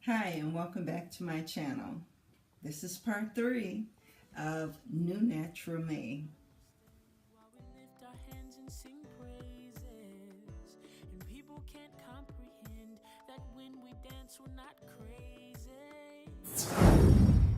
Hi, and welcome back to my channel. This is part 3 of New Natural Me. While we lift our hands and sing praises, and people can't comprehend that when we dance, we're not crazy.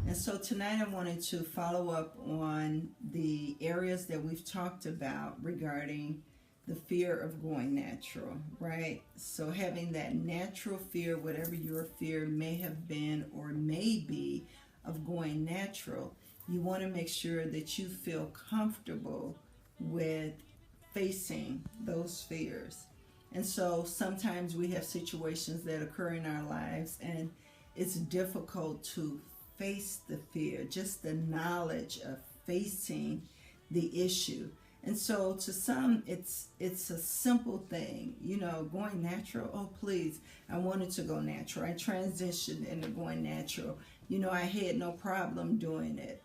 And so tonight I wanted to follow up on the areas that we've talked about regarding the fear of going natural, right? So having that natural fear, whatever your fear may have been or may be of going natural, you want to make sure that you feel comfortable with facing those fears. And so sometimes we have situations that occur in our lives and it's difficult to face the fear, just the knowledge of facing the issue. And so to some it's a simple thing, going natural. Oh please, I wanted to go natural. I transitioned into going natural. I had no problem doing it.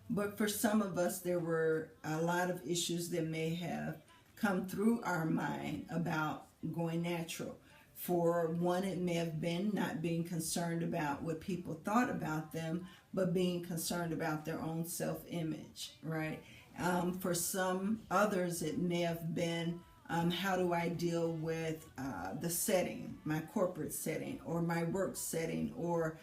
But for some of us, there were a lot of issues that may have come through our mind about going natural. For one, it may have been not being concerned about what people thought about them, but being concerned about their own self-image, right? For some others, it may have been how do I deal with the setting, my corporate setting or my work setting, or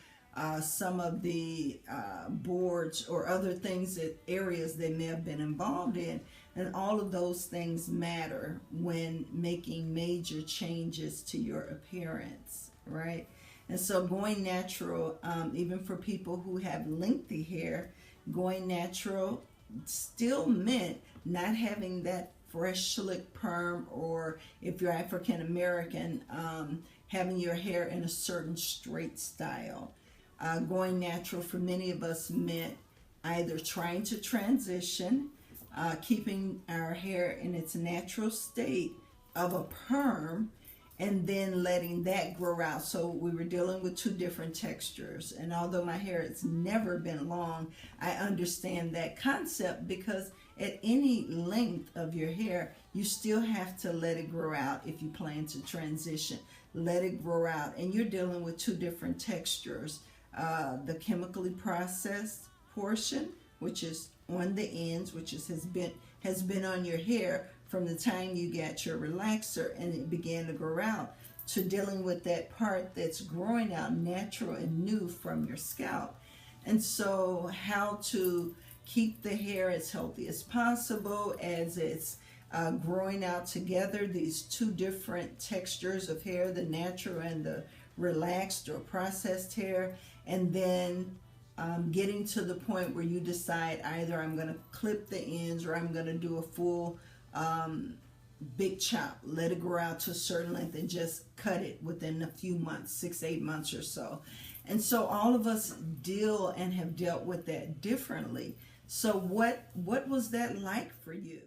some of the boards or other things, that areas they may have been involved in. And all of those things matter when making major changes to your appearance, right? And so going natural, even for people who have lengthy hair, going natural still meant not having that fresh slick perm, or if you're African American, having your hair in a certain straight style. Going natural for many of us meant either trying to transition, keeping our hair in its natural state of a perm, and then letting that grow out. So we were dealing with two different textures. And although my hair has never been long, I understand that concept, because at any length of your hair, you still have to let it grow out if you plan to transition. Let it grow out. And you're dealing with two different textures. The chemically processed portion, which is on the ends, which has been on your hair from the time you got your relaxer and it began to grow out, to dealing with that part that's growing out natural and new from your scalp. And so how to keep the hair as healthy as possible as it's growing out together, these two different textures of hair, the natural and the relaxed or processed hair, and then getting to the point where you decide either I'm going to clip the ends or I'm going to do a full big chop, let it grow out to a certain length and just cut it within a few months, 6-8 months or so. And so all of us deal and have dealt with that differently. So what was that like for you?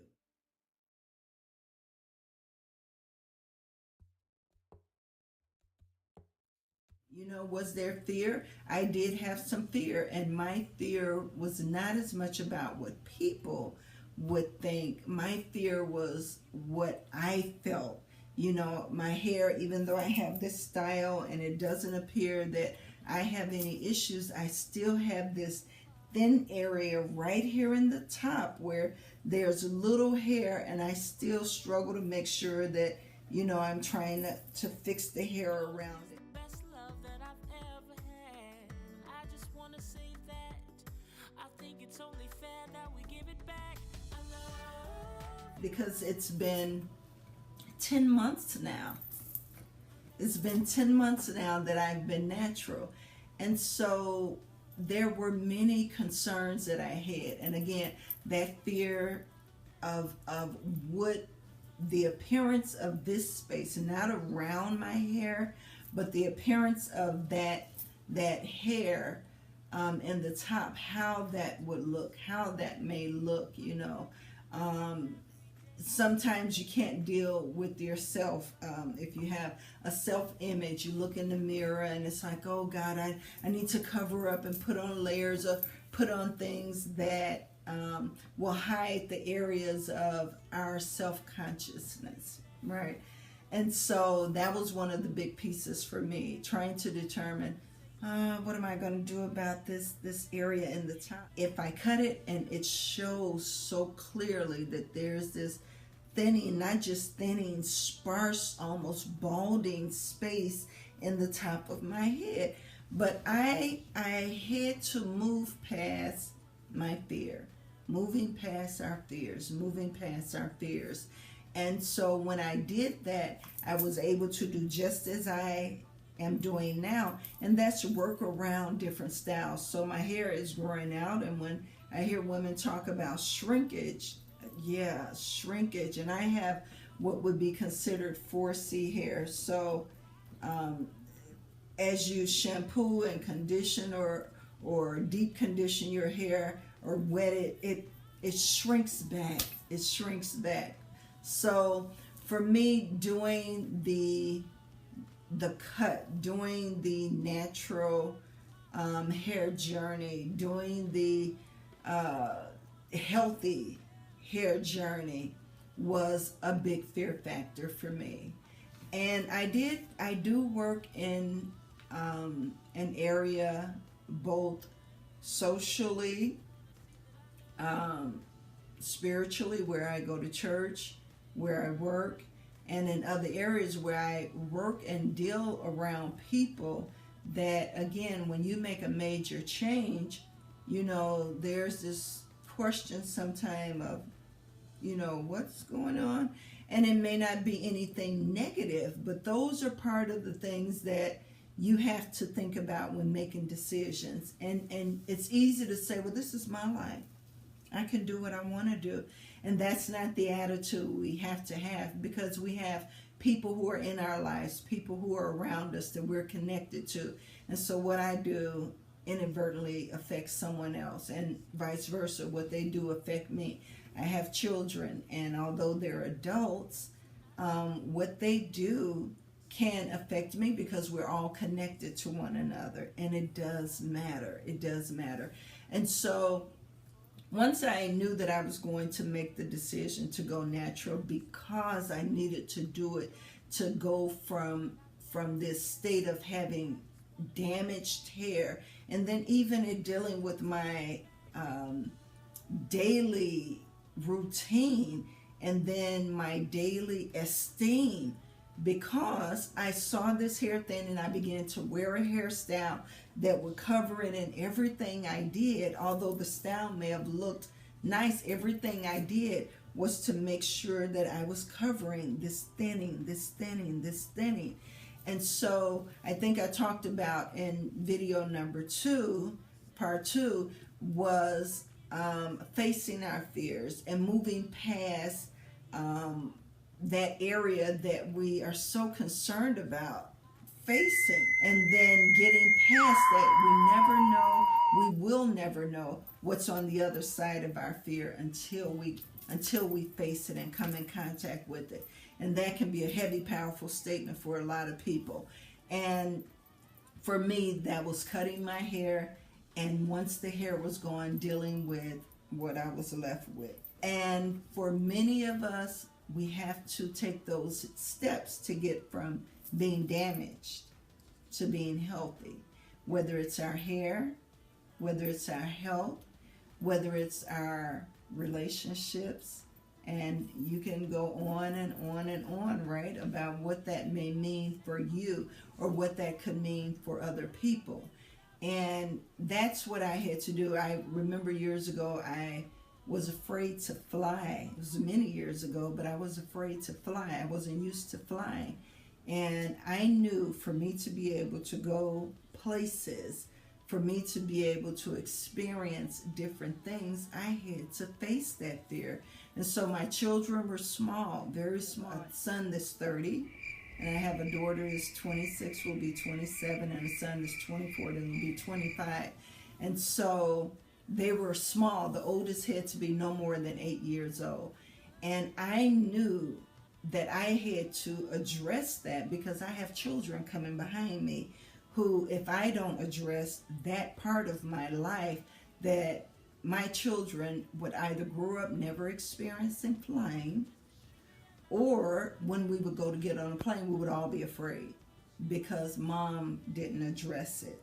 Was there fear? I did have some fear, and my fear was not as much about what people would think. My fear was what I felt. My hair, even though I have this style and it doesn't appear that I have any issues, I still have this thin area right here in the top where there's little hair, and I still struggle to make sure that, I'm trying to fix the hair around it. Best love that I've ever had. I just wanna say that I think it's only fair that we give it back. I love Because it's been 10 months now. It's been 10 months now that I've been natural. And so there were many concerns that I had. And again, that fear of what the appearance of this space, not around my hair, but the appearance of that hair in the top, how that would look, how that may look, sometimes you can't deal with yourself. If you have a self-image, you look in the mirror and it's like, oh God, I need to cover up and put on layers of, put on things that will hide the areas of our self-consciousness, right? And so that was one of the big pieces for me, trying to determine what am I going to do about this area in the top. If I cut it and it shows so clearly that there's this thinning, not just thinning, sparse, almost balding space in the top of my head. But I had to move past my fear, moving past our fears, moving past our fears. And so when I did that, I was able to do just as I am doing now, and that's work around different styles. So my hair is growing out, and when I hear women talk about shrinkage, yeah, shrinkage, and I have what would be considered 4C hair. So as you shampoo and condition or deep condition your hair or wet it, it shrinks back. It shrinks back. So for me, doing the cut, doing the natural hair journey, doing the healthy hair journey was a big fear factor for me. And I do work in an area both socially, spiritually, where I go to church, where I work, and in other areas where I work and deal around people that, again, when you make a major change, you know, there's this question sometime of, you know, what's going on? And it may not be anything negative, but those are part of the things that you have to think about when making decisions. And it's easy to say, well, this is my life. I can do what I want to do. And that's not the attitude we have to have, because we have people who are in our lives, people who are around us that we're connected to. And so what I do inadvertently affects someone else, and vice versa. What they do affect me. I have children, and although they're adults, what they do can affect me because we're all connected to one another, and it does matter. It does matter. And so once I knew that I was going to make the decision to go natural, because I needed to do it to go from this state of having damaged hair, and then even in dealing with my daily routine and then my daily esteem, because I saw this hair thing and I began to wear a hairstyle that would cover it in everything I did. Although the style may have looked nice, everything I did was to make sure that I was covering this thinning, this thinning, this thinning. And so I think I talked about in video number 2, part 2, was facing our fears and moving past that area that we are so concerned about facing, and then getting past that. We will never know what's on the other side of our fear until we face it and come in contact with it. And that can be a heavy, powerful statement for a lot of people. And for me, that was cutting my hair, and once the hair was gone, dealing with what I was left with. And for many of us, we have to take those steps to get from being damaged to being healthy, whether it's our hair, whether it's our health, whether it's our relationships, and you can go on and on and on, right, about what that may mean for you or what that could mean for other people. And that's what I had to do. I remember years ago, I was afraid to fly. It was many years ago, but I was afraid to fly. I wasn't used to flying. And I knew for me to be able to go places, for me to be able to experience different things, I had to face that fear. And so my children were small, very small. A son that's 30, and I have a daughter that's 26, will be 27, and a son that's 24, that will be 25. And so they were small. The oldest had to be no more than 8 years old. And I knew that I had to address that, because I have children coming behind me who, if I don't address that part of my life, that my children would either grow up never experiencing flying, or when we would go to get on a plane, we would all be afraid because mom didn't address it.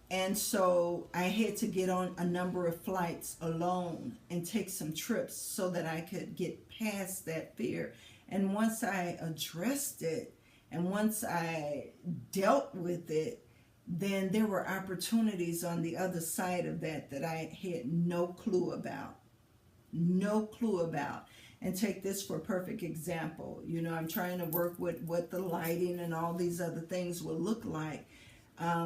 And so I had to get on a number of flights alone and take some trips so that I could get past that fear. And once I addressed it and once I dealt with it, then there were opportunities on the other side of that that I had no clue about. No clue about. And take this for a perfect example. You know, I'm trying to work with what the lighting and all these other things will look like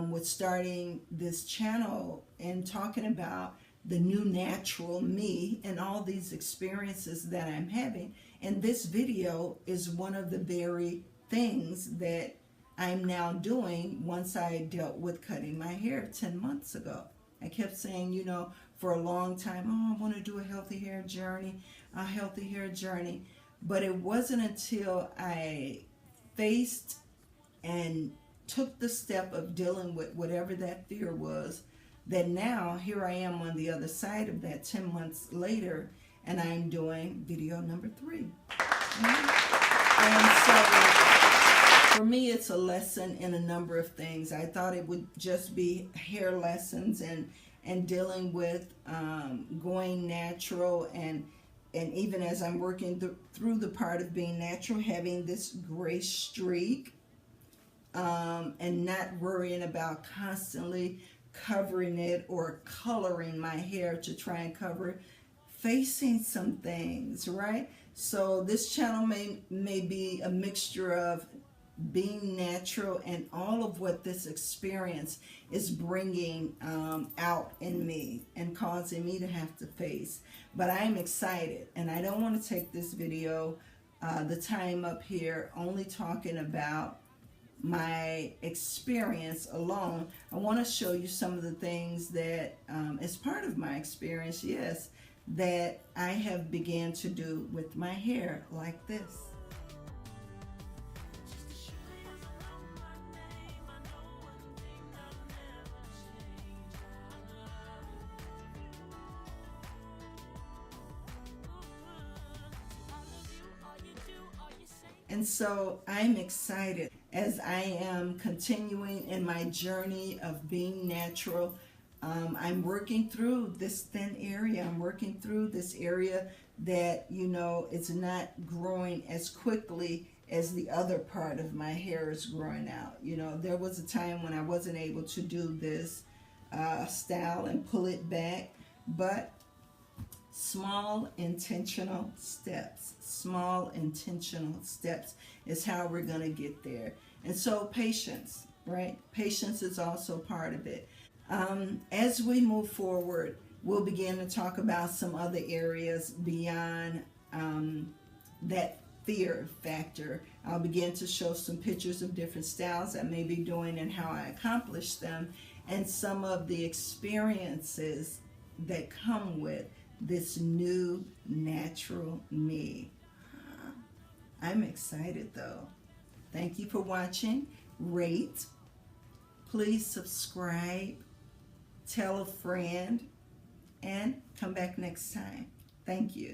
with starting this channel and talking about the new natural me and all these experiences that I'm having. And this video is one of the very things that I'm now doing once I dealt with cutting my hair 10 months ago. I kept saying, you know, for a long time, oh, I want to do a healthy hair journey, a healthy hair journey. But it wasn't until I faced and took the step of dealing with whatever that fear was that now here I am on the other side of that 10 months later, and I'm doing video number 3. And so for me, it's a lesson in a number of things. I thought it would just be hair lessons and dealing with going natural, and even as I'm working through the part of being natural, having this gray streak, and not worrying about constantly covering it or coloring my hair to try and cover it, facing some things, right? So this channel may be a mixture of being natural and all of what this experience is bringing out in me and causing me to have to face. But I'm excited, and I don't want to take this video, the time up here, only talking about my experience alone. I want to show you some of the things that as part of my experience, yes, that I have began to do with my hair, like this. And so I'm excited as I am continuing in my journey of being natural. I'm working through this thin area. I'm working through this area that, you know, it's not growing as quickly as the other part of my hair is growing out. You know, there was a time when I wasn't able to do this style and pull it back, but small intentional steps is how we're going to get there. And so patience, right? Patience is also part of it. As we move forward, we'll begin to talk about some other areas beyond that fear factor. I'll begin to show some pictures of different styles I may be doing and how I accomplish them, and some of the experiences that come with this new natural me. I'm excited though. Thank you for watching. Rate, please subscribe, tell a friend, and come back next time. Thank you.